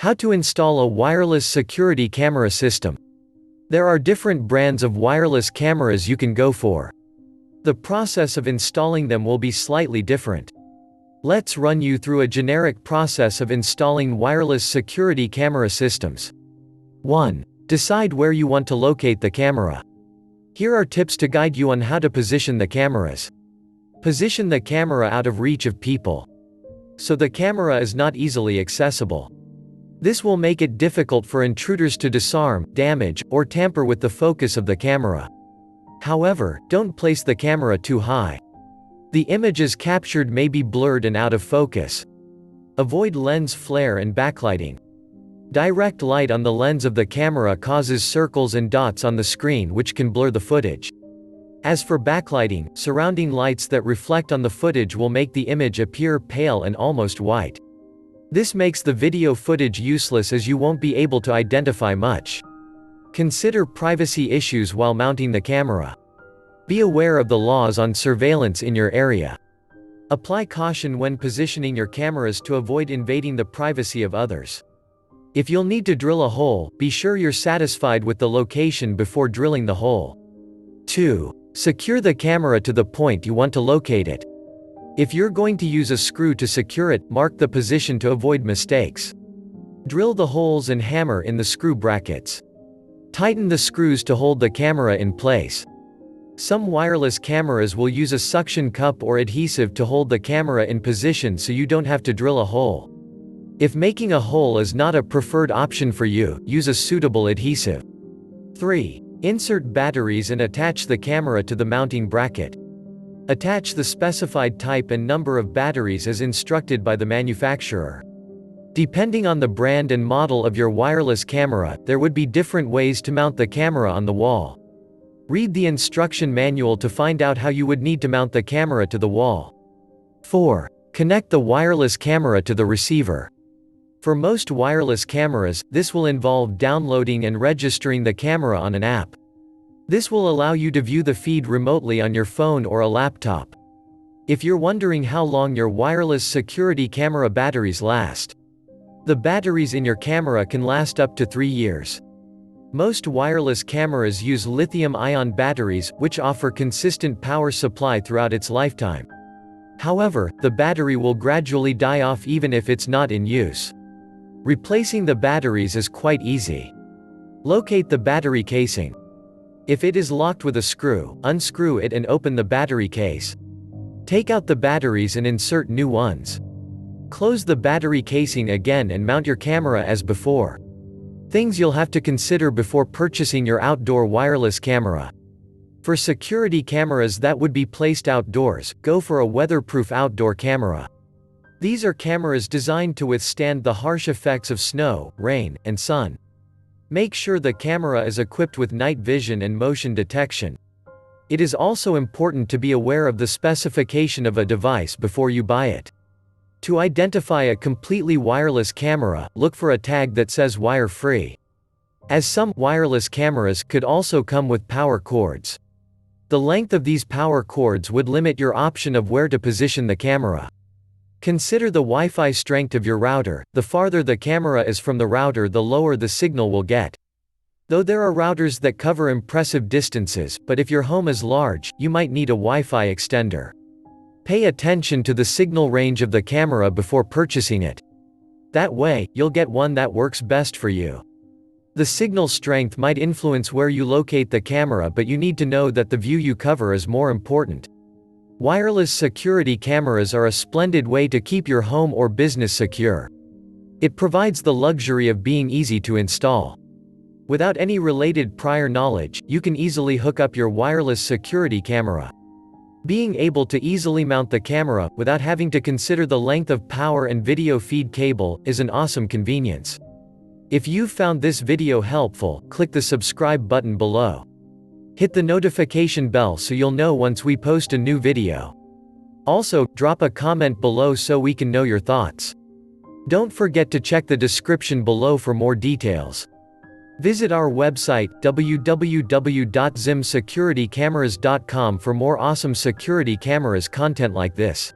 How to install a wireless security camera system. There are different brands of wireless cameras you can go for. The process of installing them will be slightly different. Let's run you through a generic process of installing wireless security camera systems. 1. Decide where you want to locate the camera. Here are tips to guide you on how to position the cameras. Position the camera out of reach of people, so the camera is not easily accessible. This will make it difficult for intruders to disarm, damage, or tamper with the focus of the camera. However, don't place the camera too high. The images captured may be blurred and out of focus. Avoid lens flare and backlighting. Direct light on the lens of the camera causes circles and dots on the screen which can blur the footage. As for backlighting, surrounding lights that reflect on the footage will make the image appear pale and almost white. This makes the video footage useless as you won't be able to identify much. Consider privacy issues while mounting the camera. Be aware of the laws on surveillance in your area. Apply caution when positioning your cameras to avoid invading the privacy of others. If you'll need to drill a hole, be sure you're satisfied with the location before drilling the hole. 2. Secure the camera to the point you want to locate it. If you're going to use a screw to secure it, mark the position to avoid mistakes. Drill the holes and hammer in the screw brackets. Tighten the screws to hold the camera in place. Some wireless cameras will use a suction cup or adhesive to hold the camera in position so you don't have to drill a hole. If making a hole is not a preferred option for you, use a suitable adhesive. 3. Insert batteries and attach the camera to the mounting bracket. Attach the specified type and number of batteries as instructed by the manufacturer. Depending on the brand and model of your wireless camera, there would be different ways to mount the camera on the wall. Read the instruction manual to find out how you would need to mount the camera to the wall. 4. Connect the wireless camera to the receiver. For most wireless cameras, this will involve downloading and registering the camera on an app. This will allow you to view the feed remotely on your phone or a laptop. If you're wondering how long your wireless security camera batteries last, the batteries in your camera can last up to 3 years. Most wireless cameras use lithium-ion batteries, which offer consistent power supply throughout its lifetime. However, the battery will gradually die off even if it's not in use. Replacing the batteries is quite easy. Locate the battery casing. If it is locked with a screw, unscrew it and open the battery case. Take out the batteries and insert new ones. Close the battery casing again and mount your camera as before. Things you'll have to consider before purchasing your outdoor wireless camera. For security cameras that would be placed outdoors, go for a weatherproof outdoor camera. These are cameras designed to withstand the harsh effects of snow, rain, and sun. Make sure the camera is equipped with night vision and motion detection. It is also important to be aware of the specification of a device before you buy it. To identify a completely wireless camera, look for a tag that says wire-free. As some wireless cameras could also come with power cords. The length of these power cords would limit your option of where to position the camera. Consider the Wi-Fi strength of your router. The farther the camera is from the router, the lower the signal will get. Though there are routers that cover impressive distances, but if your home is large, you might need a Wi-Fi extender. Pay attention to the signal range of the camera before purchasing it. That way, you'll get one that works best for you. The signal strength might influence where you locate the camera, but you need to know that the view you cover is more important. Wireless security cameras are a splendid way to keep your home or business secure. It provides the luxury of being easy to install. Without any related prior knowledge, you can easily hook up your wireless security camera. Being able to easily mount the camera, without having to consider the length of power and video feed cable, is an awesome convenience. If you've found this video helpful, click the subscribe button below. Hit the notification bell so you'll know once we post a new video. Also, drop a comment below so we can know your thoughts. Don't forget to check the description below for more details. Visit our website, www.zimsecuritycameras.com, for more awesome security cameras content like this.